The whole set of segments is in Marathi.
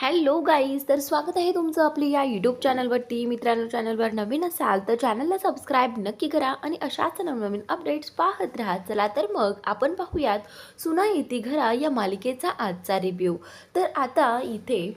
हॅलो गाईज, तर स्वागत आहे तुमचं आपली या यूट्यूब चॅनलवरती. मित्रांनो, चॅनलवर नवीन असाल तर चॅनलला सबस्क्राईब नक्की करा आणि अशाच नवनवीन अपडेट्स पाहत राहा. चला तर मग आपण पाहूयात सुना येती घरा या मालिकेचा आजचा रिव्ह्यू. तर आता इथे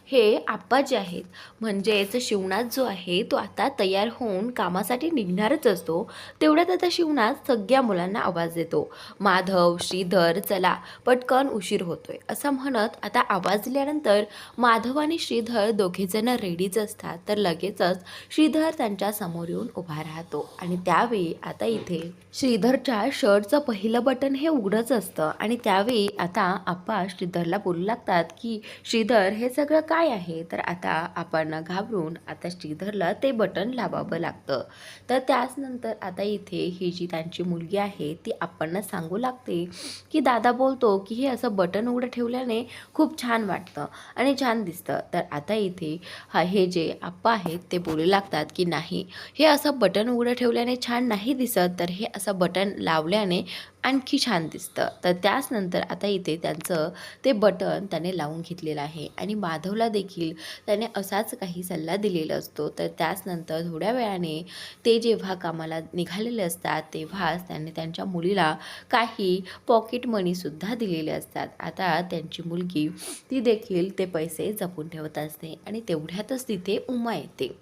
हे आप्पा जे आहेत, म्हणजेच शिवनाथ जो आहे तो आता तयार होऊन कामासाठी निघणारच असतो. तेवढ्यात आता शिवनाथ सगळ्या मुलांना आवाज देतो, माधव, श्रीधर, चला पटकन उशीर होतोय असं म्हणत. आता आवाज दिल्यानंतर माधव आणि श्रीधर दोघेजण रेडीच असतात. तर लगेचच श्रीधर त्यांच्या समोर येऊन उभा राहतो आणि त्यावेळी आता इथे श्रीधरच्या शर्टचं पहिलं बटन हे उघडच असतं आणि त्यावेळी आता आप्पा श्रीधरला बोलू लागतात की श्रीधर, हे सगळं काय आहे? तर आता आपण घाबरून आता श्रीधरला ते बटन लावावं लागतं. तर त्याच नंतर आता इथे ही जी त्यांची मुलगी आहे ती आप्पांना सांगू लागते की दादा बोलतो की हे असं बटन उघडं ठेवल्याने खूप छान वाटतं आणि छान दिसतं. तर आता इथे हे जे आप्पा आहेत ते बोलू लागतात की नाही, हे असं बटन उघडं ठेवल्याने छान नाही दिसत, तर हे असं बटन लावल्याने आणखी छान दिसतं. तर त्याच नंतर आता इथे त्यांचं ते बटन त्याने लावून घेतलेलं आहे आणि माधवला देखील त्याने असाच काही सल्ला दिलेला असतो. तर त्याच नंतर थोड्या वेळाने ते जेव्हा कामाला निघालेले असतात तेव्हाच त्याने त्यांच्या मुलीला काही पॉकेट मनीसुद्धा दिलेले असतात. आता त्यांची मुलगी ती देखील ते पैसे जपून ठेवत असते आणि तेवढ्यातच तिथे उमा येते.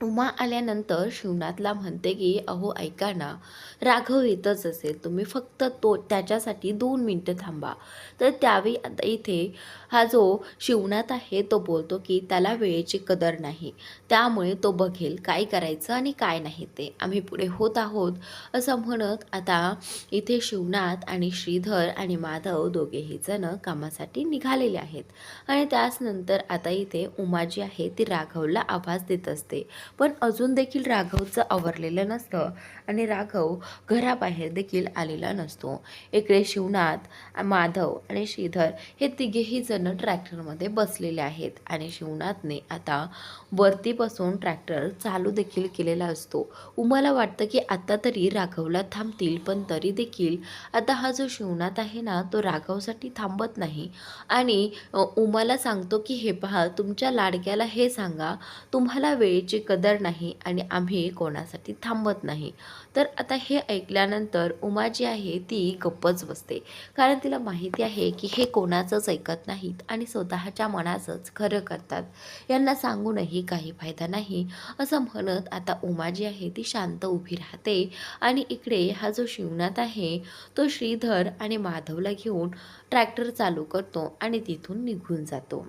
उमा आल्यानंतर शिवनाथला म्हणते की अहो ऐका ना, राघव येतच असेल, तुम्ही फक्त त्याच्यासाठी 2 मिनटं थांबा. तर त्यावेळी आता इथे हा जो शिवनाथ आहे तो बोलतो की त्याला वेळेची कदर नाही, त्यामुळे तो बघेल काय करायचं आणि काय नाही ते, आम्ही पुढे होत आहोत असं म्हणत. आता इथे शिवनाथ आणि श्रीधर आणि माधव दोघेही जण कामासाठी निघालेले आहेत आणि त्याचनंतर आता इथे उमा जी आहे ती राघवला आवाज देत असते. पण अजून देखील राघवचं आवरलेलं नसतं आणि राघव घराबाहेर देखील आलेला नसतो. इकडे शिवनाथ, माधव आणि श्रीधर हे तिघेही जण ट्रॅक्टरमध्ये बसलेले आहेत आणि शिवनाथने आता वरती बसून ट्रॅक्टर चालू देखील केलेला असतो. उमाला वाटतं की आता तरी राघवला थांबतील, पण तरी देखील आता हा जो शिवनाथ आहे ना तो राघवसाठी थांबत नाही आणि उमाला सांगतो की हे पहा, तुमच्या लाडक्याला हे सांगा, तुम्हाला वेळेची कदर नाही आणि आम्ही कोणासाठी थांबत नाही. तर आता हे ऐकल्यानंतर उमा जी आहे ती गप्पच बसते, कारण तिला माहिती आहे की हे कोणाचंच ऐकत नाहीत आणि स्वतःच्या मनाचंच खरं करतात, यांना सांगूनही काही फायदा नाही असं म्हणत. आता उमा जी आहे ती शांत उभी राहते आणि इकडे हा जो शिवनाथ आहे तो श्रीधर आणि माधवला घेऊन ट्रॅक्टर चालू करतो आणि तिथून निघून जातो.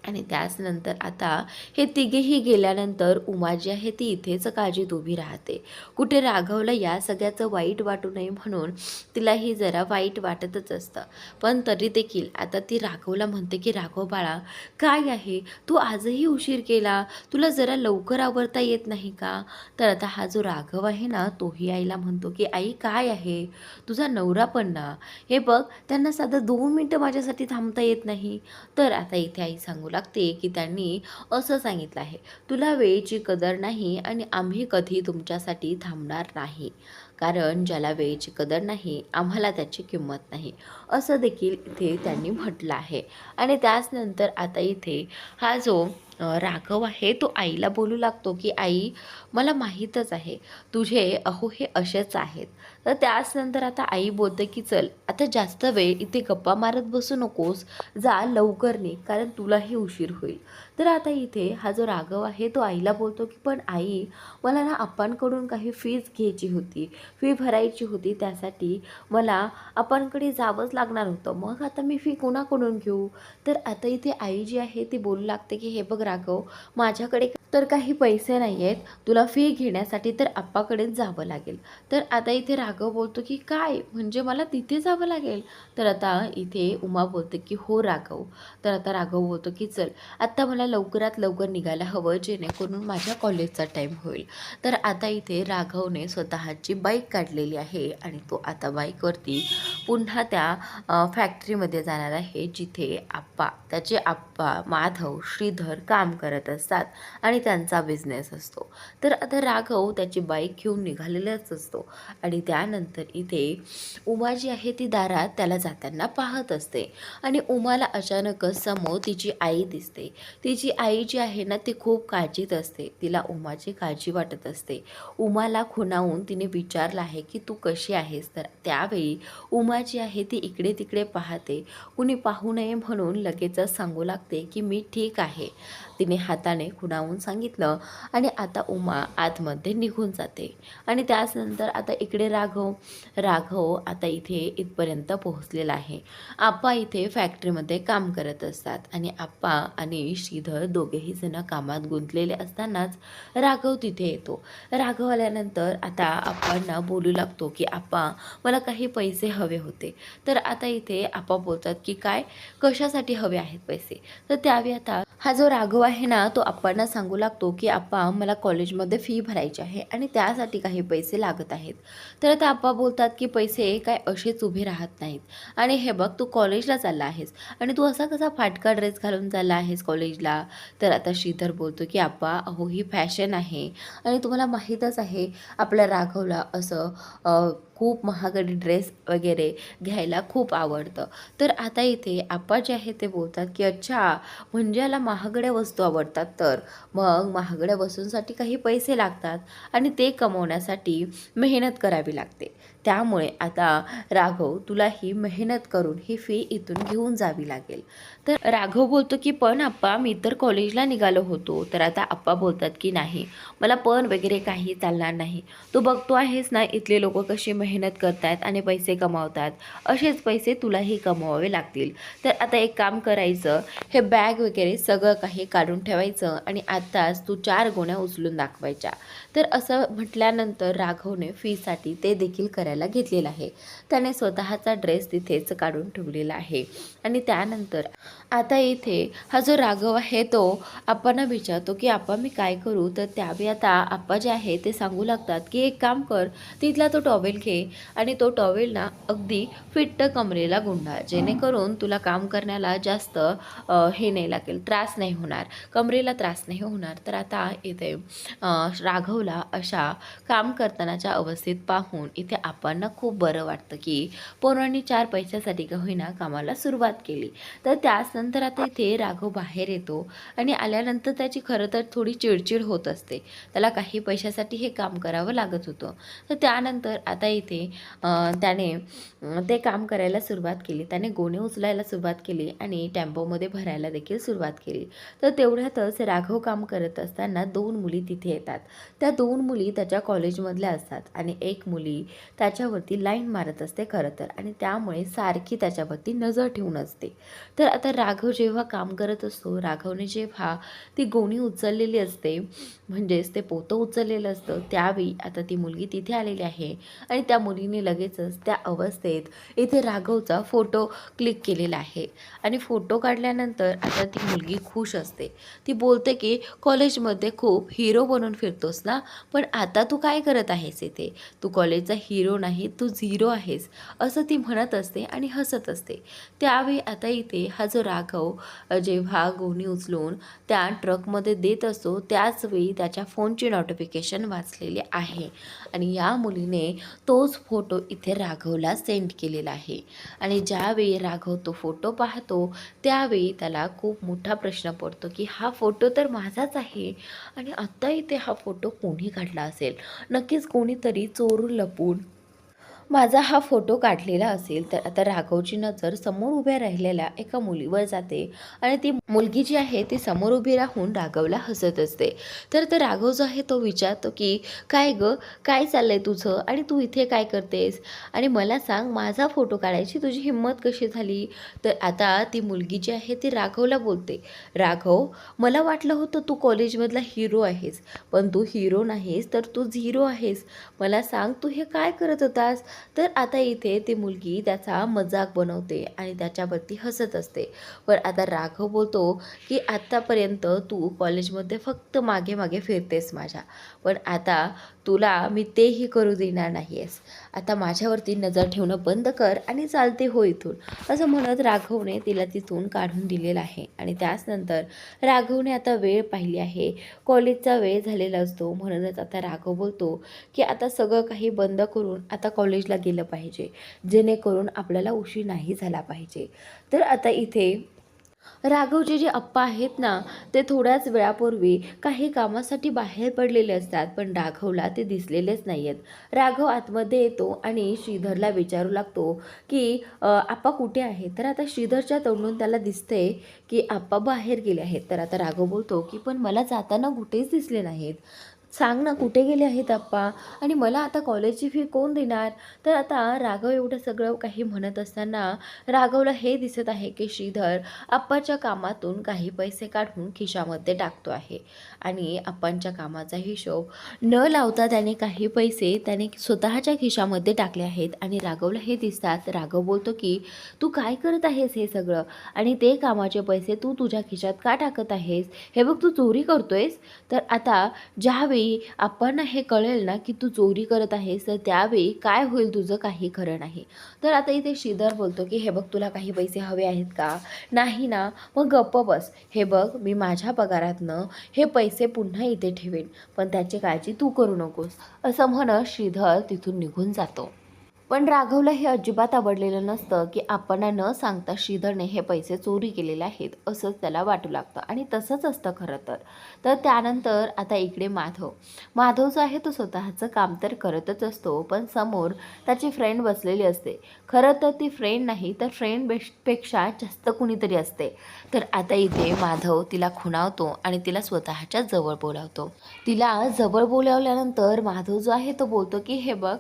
आणि त्याचनंतर आता हे तिघेही गेल्यानंतर उमा जी आहे ती इथेच काळजीत उभी राहते. कुठे राघवला या सगळ्याचं वाईट वाटू नये म्हणून तिलाही जरा वाईट वाटतच असतं. पण तरी देखील आता ती राघवला म्हणते की राघव बाळा, काय आहे, तू आजही उशीर केला, तुला जरा लवकर आवरता येत नाही का? तर आता हा जो राघव आहे ना तोही आईला म्हणतो की आई काय आहे, तुझा नवरा पण ना, हे बघ, त्यांना साधं 2 मिनटं माझ्यासाठी थांबता येत नाही. तर आता इथे आई सांगू लागते की त्यांनी असं सांगितलं आहे, तुला वेळेची कदर नाही आणि आम्ही कधी तुमच्यासाठी थांबणार नाही, कारण ज्याला वेळेची कदर नाही आम्हाला त्याची किंमत नाही, असं देखील इथे त्यांनी म्हटलं आहे. आणि त्याचनंतर आता इथे हा जो राघव आहे तो आईला बोलू लागतो की आई, मला माहीतच आहे तुझे अहो हे असेच आहेत. तर त्याचनंतर आता आई बोलते की चल आता जास्त वेळ इथे गप्पा मारत बसू नकोस, जा लवकर निघ, कारण तुलाही उशीर होईल. तर आता इथे हा जो राघव आहे तो आईला बोलतो की पण आई, मला ना आप्पांकडून काही फीज घ्यायची होती, फी भरायची होती, त्यासाठी मला आप्पांकडे जावंच लागणार होतं, मग आता मी फी कोणाकडून घेऊ? तर आता इथे आई जी आहे ती बोलू लागते की हे बघ राघव, माझ्याकडे तर काही पैसे नाही आहेत, तुला फी घेण्यासाठी तर आप्पाकडेच जावं लागेल. तर आता इथे राघव बोलतो की काय, म्हणजे मला तिथे जावं लागेल? तर आता इथे उमा बोलते की हो राघव. तर आता राघव बोलतो की चल आत्ता मला लवकरात लवकर निघायला हवं, जेणेकरून माझ्या कॉलेजचा टाईम होईल. तर आता इथे राघवने स्वतःची बाईक काढलेली आहे आणि तो आता बाईकवरती पुन्हा त्या फॅक्टरीमध्ये जाणार आहे जिथे त्याचे आप्पा माधव, श्रीधर काम करत असतात आणि त्यांचा बिझनेस असतो. तर आता राघव त्याची बाईक घेऊन निघालेलाच असतो आणि त्यानंतर इथे उमा जी आहे ती दारात त्याला जाताना पाहत असते आणि उमाला अचानकच समोर तिची आई दिसते. तिची आई जी आहे ना ती खूप काळजीत असते. तिला उमाची काळजी वाटत असते. उमाला खुणावून तिने विचारलं आहे की तू कशी आहेस. तर त्यावेळी उमा जी आहे ती इकडे तिकडे पाहते. कुणी पाहू नये म्हणून लगेचच सांगू लागते की मी ठीक आहे. तिने हाताने खुणावून सांगितलं आणि आता उमा आतमध्ये निघून जाते. आणि त्याचनंतर आता इकडे राघव आता इथे इथपर्यंत पोहोचलेला आहे. आप्पा इथे फॅक्टरीमध्ये काम करत असतात आणि आप्पा आणि श्रीधर दोघेही जण कामात गुंतलेले असतानाच राघव तिथे येतो. राघव आल्यानंतर आता आप्पांना बोलू लागतो की आप्पा मला काही पैसे हवे होते. तर आता इथे आप्पा बोलतात की काय, कशासाठी हवे आहेत पैसे. तर त्यावेळी आता हा जो राघव आहे ना तो आप्पांना सांगू लागतो की आप्पा मला कॉलेजमध्ये फी भरायची आहे आणि त्यासाठी काही पैसे लागत आहेत. तर आता आप्पा बोलतात की पैसे काय असेच उभे राहत नाहीत आणि हे बघ तू कॉलेजला चालला आहेस आणि तू असा कसा फाटका ड्रेस घालून चालला आहेस कॉलेजला. तर आता श्रीधर बोलतो की आप्पा अहो ही फॅशन आहे आणि तुम्हाला माहीतच आहे आपल्या राघवला असं खूप महागडी ड्रेस वगैरे घ्यायला खूप आवडतं. तर आता इथे आप्पा जे आहे ते बोलतात की अच्छा म्हणजे याला महागड्या वस्तू आवडतात, तर मग महागड्या वस्तूंसाठी काही पैसे लागतात आणि ते कमवण्यासाठी मेहनत करावी लागते. त्यामुळे आता राघव तुला ही मेहनत करून ही फी इथून घेऊन जावी लागेल. तर राघव बोलतो की पण आप्पा मी तर कॉलेजला निघालो होतो. तर आता आप्पा बोलतात की नाही मला पण वगैरे काही चालणार नाही. तू बघतो आहेस ना इथले लोक कशी मेहनत करतात आणि पैसे कमावतात, असेच पैसे तुलाही कमवावे लागतील. तर आता एक काम करायचं, हे बॅग वगैरे सगळं काही काढून ठेवायचं आणि आत्ताच तू 4 गोण्या उचलून दाखवायच्या. तर असं म्हटल्यानंतर राघवने फीसाठी ते देखील करायला घेतलेलं आहे. त्याने स्वतःचा ड्रेस तिथेच काढून ठेवलेला आहे आणि त्यानंतर आता इथे हा जो राघव आहे तो आप्पांना विचारतो की आप्पा मी काय करू. तर त्यावेळी आता आप्पा जे आहे ते सांगू लागतात की एक काम कर, तिथला तो टॉवेल घे आणि तो टॉवेल ना अगदी फिट्ट कमरेला गुंडाळ, जेणेकरून तुला काम करण्याला जास्त हे नाही लागेल, त्रास नाही होणार, कमरेला त्रास नाही होणार. तर आता इथे राघवला अशा काम करतानाच्या अवस्थेत पाहून इथे आप्पांना खूप बरं वाटतं की पोरांनी 4 पैशासाठी का होईना कामाला सुरुवात केली. तर त्याचनंतर आता इथे राघव बाहेर येतो आणि आल्यानंतर त्याची खरं तर थोडी चिडचिड होत असते. त्याला काही पैशासाठी हे काम करावं लागत होतं. तर त्यानंतर आता इथे त्याने ते काम करायला सुरुवात केली. त्याने गोणे उचलायला सुरुवात केली आणि टेम्पोमध्ये भरायला देखील सुरुवात केली. तर तेवढ्यातच राघव काम करत असताना 2 मुली तिथे येतात. त्या 2 मुली त्याच्या कॉलेजमधल्या असतात आणि एक मुली त्याच्यावरती लाईन मारत असते खरं तर आणि त्यामुळे सारखी त्याच्यावरती नजर ठेवून असते. तर आता राघव जेव्हा काम करत असतो, राघवने जेव्हा ती गोणी उचललेली असते म्हणजेच ते पोतं उचललेलं असतं, त्यावेळी आता ती मुलगी तिथे आलेली आहे आणि त्या मुलीने लगेचच त्या अवस्थेत इथे राघवचा फोटो क्लिक केलेला आहे आणि फोटो काढल्यानंतर आता ती मुलगी खुश असते. ती बोलते की कॉलेजमध्ये खूप हिरो बनून फिरतोस ना, पण आता तू काय करत आहेस इथे, तू कॉलेजचा हिरो नाही तू झिरो आहेस, असं ती म्हणत असते आणि हसत असते. त्यावेळी आता इथे हा जो राघव जेव्हा गोणी उचलून त्या ट्रकमध्ये देत असतो त्याचवेळी त्याच्या फोनची नोटिफिकेशन वाचलेली आहे आणि या मुलीने तोच फोटो इथे राघवला सेंड केलेला आहे. आणि ज्यावेळी राघव तो फोटो पाहतो त्यावेळी त्याला खूप मोठा प्रश्न पडतो की हा फोटो तर माझाच आहे आणि आत्ता इथे हा फोटो कोणी काढला असेल, नक्कीच कोणीतरी चोरून लपून माझा हा फोटो काढलेला असेल. तर आता राघवची नजर समोर उभ्या राहिलेल्या एका मुलीवर जाते आणि ती मुलगी जी आहे ती समोर उभी राहून राघवला हसत असते. तर राघव जो आहे तो विचारतो की काय गं, काय चाललंय तुझं आणि तू इथे काय करतेस आणि मला सांग माझा फोटो काढायची तुझी हिंमत कशी झाली. तर आता ती मुलगी जी आहे ती राघवला बोलते, राघव मला वाटलं होतं तू कॉलेजमधला हिरो आहेस, पण तू हिरो नाहीस तर तू झिरो आहेस, मला सांग तू हे काय करत होतास. तर आता इथे ती मुलगी त्याचा मजाक बनवते आणि त्याच्यावरती हसत असते. पण आता राघव बोलतो की आत्तापर्यंत तू कॉलेजमध्ये फक्त मागे मागे फिरतेस माझ्या, पण आता तुला मी तेही करू देणार नाही आहेस. आता माझ्यावरती नजर ठेवणं बंद कर आणि चालते हो इथून, असं म्हणत राघवने तिला तिथून काढून दिलेलं आहे. आणि त्याचनंतर राघवने आता वेळ पाहिली आहे, कॉलेजचा वेळ झालेला असतो. म्हणूनच आता राघव बोलतो की आता सगळं काही बंद करून आता कॉलेजला गेलं पाहिजे, जेणेकरून आपल्याला उशीर नाही झाला पाहिजे. तर आता इथे राघवचे जे अप्पा आहेत ना, ते थोड्याच वेळापूर्वी काही कामासाठी बाहेर पडलेले असतात, पण राघवला ते दिसलेलेच नाही आहेत. राघव आतमध्ये येतो आणि श्रीधरला विचारू लागतो की आप्पा कुठे आहे. तर आता श्रीधरच्या तोंडून त्याला दिसते की आप्पा बाहेर गेले आहेत. तर आता राघव बोलतो की पण मला जाताना कुठेच दिसले नाहीत, सांग ना कुठे गेले आहेत आप्पा, आणि मला आता कॉलेजची फी कोण देणार. तर आता राघव एवढं सगळं काही म्हणत असताना राघवला हे दिसत आहे की श्रीधर आप्पाच्या कामातून काही पैसे काढून खिशामध्ये टाकतो आहे. आणि आप्पांच्या कामाचा हिशोब न लावता त्याने काही पैसे त्याने स्वतःच्या खिशामध्ये टाकले आहेत. आणि राघवला हे दिसतात. राघव बोलतो की तू काय करत आहेस हे सगळं, आणि ते कामाचे पैसे तू तुझ्या खिशात का टाकत आहेस, हे बघ तू चोरी करतोयस. तर आता ज्यावेळी आप्पांना हे कळेल ना की तू चोरी करत आहेस, तर त्यावेळी काय होईल तुझं काही खरं नाही. तर आता इथे श्रीधर बोलतो की हे बघ तुला काही पैसे हवे आहेत का, नाही ना, मग गप्प बस. हे बघ मी माझ्या पगारातनं हे पैसे पुन्हा इथे ठेवेन, पण त्याची काळजी तू करू नकोस, असं म्हणत श्रीधर तिथून निघून जातो. पण राघवला हे अजिबात आवडलेलं नसतं की आपण न सांगता श्रीधरने हे पैसे चोरी केलेले आहेत, असंच त्याला वाटू लागतं. आणि तसंच असतं खरं तर. तर त्यानंतर आता इकडे माधव जो आहे तो स्वतःचं काम तर करतच असतो, पण समोर त्याची फ्रेंड बसलेली असते. खरं तर ती फ्रेंड नाही तर फ्रेंडपेक्षा जास्त कुणीतरी असते. तर आता इथे माधव तिला खुणावतो आणि तिला स्वतःच्या जवळ बोलावतो. तिला जवळ बोलावल्यानंतर माधव जो आहे तो बोलतो की हे बघ,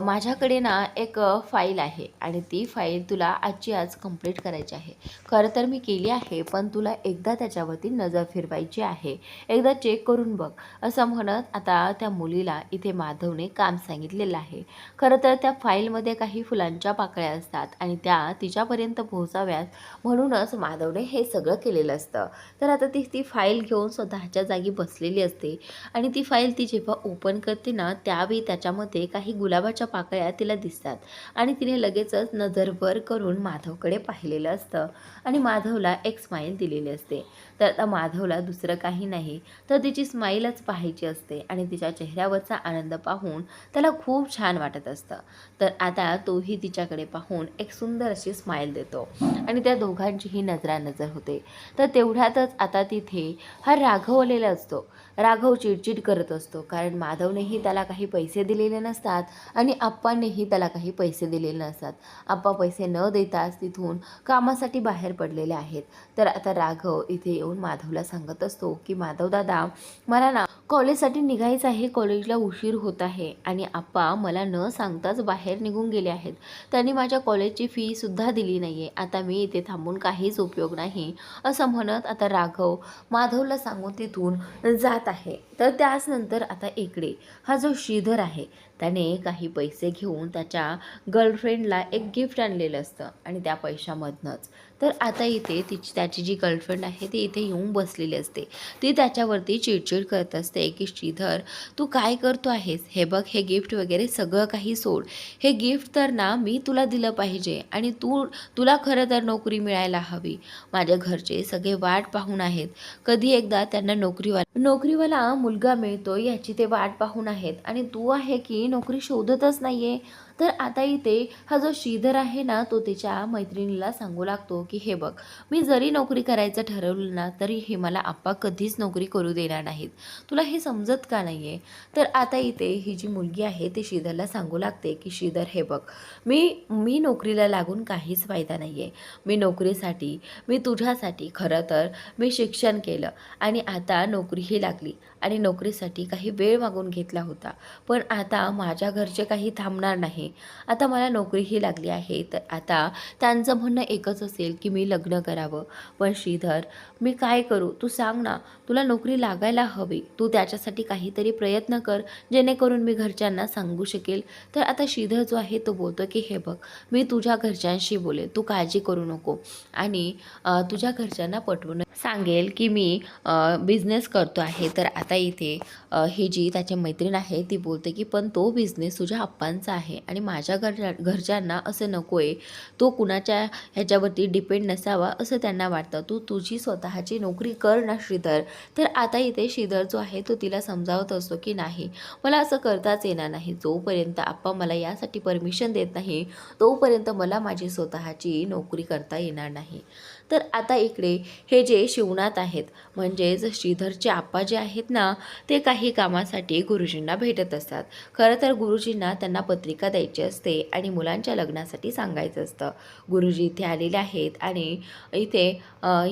माझ्याकडे ना एक फाईल आहे आणि ती फाईल तुला आजची आज कंप्लीट करायची आहे. खरं तर मी केली आहे, पण तुला एकदा त्याच्यावरती नजर फिरवायची आहे, एकदा चेक करून बघ, असं म्हणत आता त्या मुलीला इथे माधवने काम सांगितलेलं आहे. खरं तर त्या फाईलमध्ये काही फुलांच्या पाकळ्या असतात आणि त्या तिच्यापर्यंत पोहोचाव्यात, म्हणूनच माधवने हे सगळं केलेलं असतं. तर आता ती फाईल घेऊन स्वतःच्या जागी बसलेली असते आणि ती फाईल ती जेव्हा ओपन करते ना, त्यावेळी त्याच्यामध्ये काही गुलाबाच्या पाकळ्या तिला दिसतात आणि तिने लगेचच नजरभर करून माधवकडे पाहिलेलं असतं आणि माधवला एक स्माईल दिलेली असते. तर आता माधवला दुसरं काही नाही तर तिची स्माईलच पाहायची असते आणि तिच्या चेहऱ्यावरचा आनंद पाहून त्याला खूप छान वाटत असतं. तर आता तोही तिच्याकडे पाहून एक सुंदर अशी स्माईल देतो आणि त्या दोघांचीही नजरानजर होते. तर तेवढ्यातच आता तिथे हा राघव आलेला असतो. राघव चिडचिड करत असतो, कारण माधवनेही त्याला काही पैसे दिलेले नसतात आणि आप्पांनीही त्याला काही पैसे दिलेले नसतात. आप्पा पैसे न देताच तिथून कामासाठी बाहेर पडलेले आहेत. तर आता राघव इथे येऊन माधवला सांगत असतो की माधव दादा, मला ना कॉलेजसाठी निघायचं आहे, कॉलेजला उशीर होत आहे आणि आप्पा मला न सांगताच बाहेर निघून गेले आहेत. त्यांनी माझ्या कॉलेजची फीसुद्धा दिली नाही आहे. आता मी इथे थांबून काहीच उपयोग नाही, असं म्हणत आता राघव माधवला सांगून तिथून जात आहे. तर त्याचनंतर आता इकडे हा जो श्रीधर आहे त्याने काही पैसे घेऊन त्याच्या गर्लफ्रेंडला एक गिफ्ट आणलेलं असतं आणि त्या पैशामधनंच तर आता इथे त्याची जी गर्लफ्रेंड आहे ती इथे येऊन बसलेली असते. ती त्याच्यावरती चिडचिड करत असते की श्रीधर तू काय करतो आहेस, हे बघ हे गिफ्ट वगैरे सगळं काही सोड, हे गिफ्ट तर ना मी तुला दिलं पाहिजे आणि तुला खरं तर नोकरी मिळायला हवी. माझ्या घरचे सगळे वाट पाहून आहेत, कधी एकदा त्यांना नोकरीवाला मुलगा मिळतो याची ते वाट पाहून आहेत आणि तू आहे की नोकरी शोधतच नाही आहे. तर आता इथे हा जो श्रीधर आहे ना तो त्याच्या मैत्रिणीला सांगू लागतो की हे बघ, मी जरी नोकरी करायचं ठरवलं ना तरी हे मला आप्पा कधीच नोकरी करू देणार नाहीत, तुला हे समजत का नाही आहे. तर आता इथे ही जी मुलगी आहे ती श्रीधरला सांगू लागते की श्रीधर हे बघ, मी नोकरीला लागून काहीच फायदा नाही आहे. मी तुझ्यासाठी खरं तर मी शिक्षण केलं आणि आता नोकरीही लागली आणि नोकरीसाठी काही वेळ मागून घेतला होता, पण आता माझ्या घरचे काही थांबणार नाही. आता मला नोकरीही लागली आहे, तर आता त्यांचं म्हणणं एकच असेल की मी लग्न करावं. पण श्रीधर, मी काय करू तू सांग ना. तुला नोकरी लागायला हवी, तू त्याच्यासाठी काहीतरी प्रयत्न कर, जेणेकरून मी घरच्यांना सांगू शकेल. तर आता श्रीधर जो आहे तो बोलतो की हे बघ, मी तुझ्या घरच्यांशी बोलेल, तू काळजी करू नको. आणि तुझ्या घरच्यांना पटवून सांगेल की मी बिझनेस करतो आहे. तर आता इथे ही जी त्याची मैत्रीण आहे ती बोलते की पण तो बिझनेस तुझ्या आप्पांचा आहे आणि माझ्या घरच्यांना असं नको आहे, तो कुणाच्या ह्याच्यावरती डिपेंड नसावा असं त्यांना वाटतं. तू तुझी स्वतःची नोकरी कर ना श्रीधर. तर आता इथे श्रीधर जो आहे तो तिला समजावत असतो की नाही, मला असं करताच येणार नाही. जोपर्यंत आप्पा मला यासाठी परमिशन देत नाही तोपर्यंत मला माझी स्वतःची नोकरी करता येणार नाही. तर आता इकडे हे जे शिवनाथ आहेत, म्हणजेच श्रीधरचे आप्पा जे आहेत ना, ते काही कामासाठी गुरुजींना भेटत असतात. खरं तर गुरुजींना त्यांना पत्रिका द्यायची असते आणि मुलांच्या लग्नासाठी सांगायचं असतं. गुरुजी इथे आलेले आहेत आणि इथे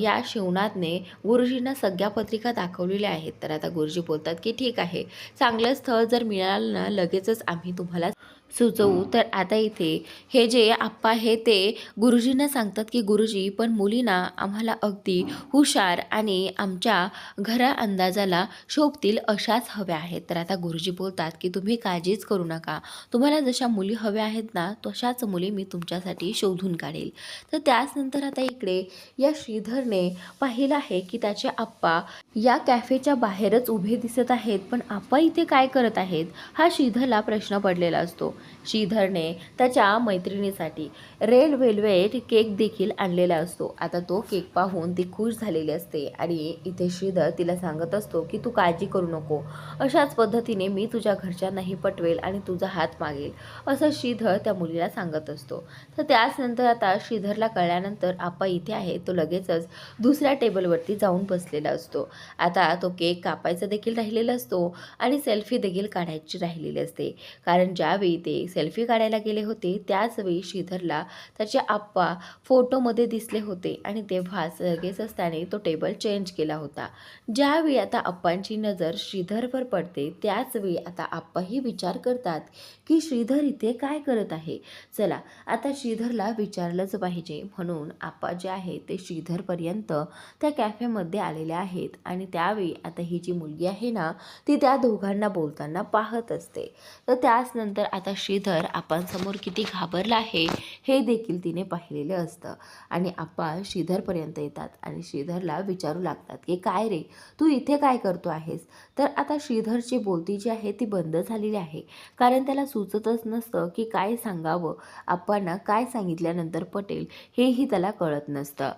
या शिवनाथने गुरुजींना सगळ्या पत्रिका दाखवलेल्या आहेत. तर आता गुरुजी बोलतात की ठीक आहे, चांगलं स्थळ जर मिळालं ना लगेचच आम्ही तुम्हाला सुचवू. तर आता इथे हे जे आप्पा आहे ते गुरुजींना सांगतात की गुरुजी, पण मुलींना आम्हाला अगदी हुशार आणि आमच्या घरा अंदाजाला शोभतील अशाच हव्या आहेत. तर आता गुरुजी बोलतात की तुम्ही काळजीच करू नका, तुम्हाला जशा मुली हव्या आहेत ना तशाच मुली मी तुमच्यासाठी शोधून काढेल. तर त्याचनंतर आता इकडे या श्रीधरने पाहिलं आहे की त्याचे आप्पा या कॅफेच्या बाहेरच उभे दिसत आहेत, पण आप्पा इथे काय करत आहेत हा श्रीधरला प्रश्न पडलेला असतो. श्रीधरने त्याच्या मैत्रिणीसाठी रेड वेल्वेट केक देखील आणलेला असतो. आता तो केक पाहून ती खुश झालेली असते आणि इथे श्रीधर तिला सांगत असतो की तू काळजी करू नको, अशाच पद्धतीने मी तुझ्या घरच्यांनाही पटवेल आणि तुझा हात मागेल, असं श्रीधर त्या मुलीला सांगत असतो. तर त्याचनंतर आता श्रीधरला कळल्यानंतर आप्पा इथे आहे तो लगेचच दुसऱ्या टेबलवरती जाऊन बसलेला असतो. आता तो केक कापायचा देखील राहिलेला असतो आणि सेल्फी देखील काढायची राहिलेली असते. कारण ज्यावेळी ते सेल्फी काढायला गेले होते त्याचवेळी श्रीधरला त्याचे आप्पा फोटोमध्ये दिसले होते आणि तेव्हाच लगेचच त्याने तो टेबल चेंज केला होता. ज्यावेळी आता आप्पांची नजर श्रीधरवर पडते त्याचवेळी आता आप्पाही विचार करतात की श्रीधर इथे काय करत आहे. चला आता श्रीधरला विचारलंच पाहिजे, म्हणून आप्पा जे आहे ते श्रीधरपर्यंत त्या कॅफेमध्ये आलेले आहेत आणि त्यावेळी आता ही जी मुलगी आहे ना ती त्या दोघांना बोलताना पाहत असते. तर त्याचनंतर आता श्रीधर आप्पांसमोर किती घाबरला आहे हे देखील तिने पाहिलेलं असतं आणि आप्पा श्रीधरपर्यंत येतात आणि श्रीधरला विचारू लागतात की काय रे, तू इथे काय करतो आहेस. तर आता श्रीधरची बोलती जी आहे ती बंद झालेली आहे, कारण त्याला सुचतच नसतं की काय सांगावं, आप्पांना काय सांगितल्यानंतर पटेल हेही त्याला कळत नसतं.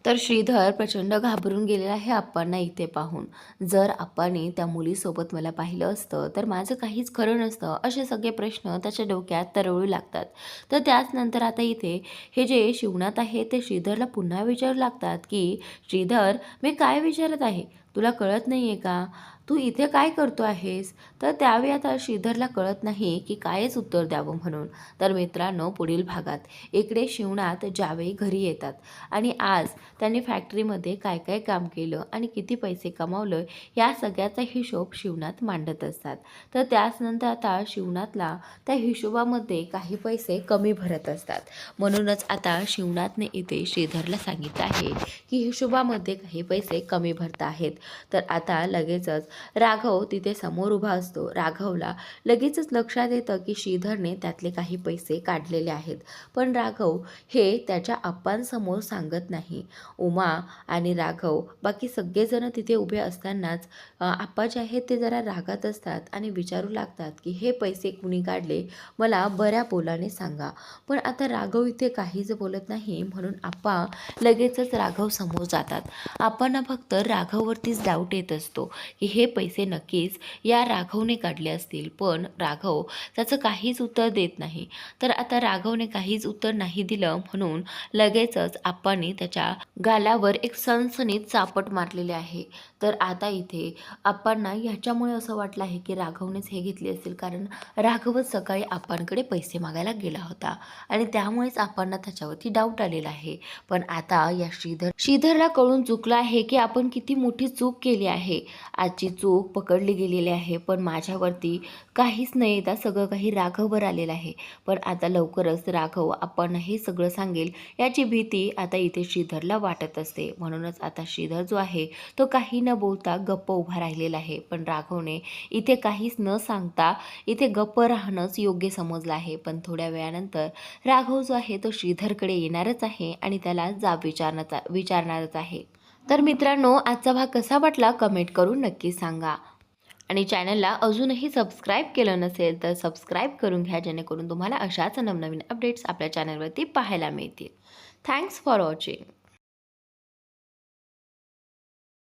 तर श्रीधर प्रचंड घाबरून गेलेला आहे आप्पांना इथे पाहून. जर आप्पांनी त्या मुलीसोबत मला पाहिलं असतं तर माझं काहीच खरं नसतं, असे सगळे प्रश्न त्याच्या डोक्यात तरळू लागतात. तर त्याचनंतर आता इथे हे जे शिवनाथ आहे ते श्रीधरला पुन्हा विचारू लागतात की श्रीधर, मी काय विचारत आहे तुला कळत नाही आहे का, तू इथे काय करतो आहेस. तर त्यावेळी आता श्रीधरला कळत नाही की कायच उत्तर द्यावं म्हणून. तर मित्रांनो, पुढील भागात इकडे शिवनाथ ज्यावेळी घरी येतात आणि आज त्यांनी फॅक्टरीमध्ये काय काय काम केलं आणि किती पैसे कमावलं या सगळ्याचा हिशोब शिवनाथ मांडत असतात. तर त्याचनंतर आता शिवनाथला त्या हिशोबामध्ये काही पैसे कमी भरत असतात. म्हणूनच आता शिवनाथने इथे श्रीधरला सांगितलं आहे की हिशोबामध्ये काही पैसे कमी भरत आहेत. तर आता लगेचच राघव तिथे समोर उभा असतो. राघवला लगेचच लक्षात येतं की श्रीधरने त्यातले काही पैसे काढलेले आहेत, पण राघव हे त्याच्या आप्पांसमोर सांगत नाही. उमा आणि राघव बाकी सगळेजण तिथे उभे असतानाच आप्पा जे आहेत ते जरा रागात असतात आणि विचारू लागतात की हे पैसे कुणी काढले, मला बऱ्या बोलाने सांगा. पण आता राघव इथे काहीच बोलत नाही, म्हणून आप्पा लगेचच राघव समोर जातात. आप्पांना फक्त राघववरतीच डाऊट येत असतो की हे पैसे नक्कीच या राघवने काढले असतील, पण राघव त्याचं काहीच उत्तर देत नाही. तर आता राघवने काहीच उत्तर नाही दिलं म्हणून लगेचच आप्पांनी त्याच्या गालावर एक सणसणीत चापट मारलेली आहे. तर आता इथे आप्पांना ह्याच्यामुळे असं वाटलं आहे की राघवनेच हे घेतले असतील, कारण राघवच सकाळी आप्पांकडे पैसे मागायला गेला होता आणि त्यामुळेच आप्पांना त्याच्यावरती डाऊट आलेला आहे. पण आता या श्रीधरला कळून चुकलं आहे की आपण किती मोठी चूक केली आहे, आजची चूक पकडली गेलेली आहे, पण माझ्यावरती काहीच नाही येता सगळं काही राघववर आलेलं आहे. पण आता लवकरच राघव आपण हे सगळं सांगेल याची भीती आता इथे श्रीधरला वाटत असते. म्हणूनच आता श्रीधर जो आहे तो काही न बोलता गप्प उभा राहिलेला आहे. पण राघवने इथे काहीच न सांगता इथे गप्प राहणंच योग्य समजलं आहे. पण थोड्या वेळानंतर राघव जो आहे तो श्रीधरकडे येणारच आहे आणि त्याला जाब विचारणारच आहे. तर मित्रांनो, आजचा भाग कसा वाटला कमेंट करून नक्की सांगा. आणि चॅनलला अजूनही सबस्क्राईब केलं नसेल तर सबस्क्राईब करून घ्या, जेणेकरून तुम्हाला अशाच नवनवीन अपडेट्स आपल्या चॅनलवरती पाहायला मिळतील. Thanks for watching.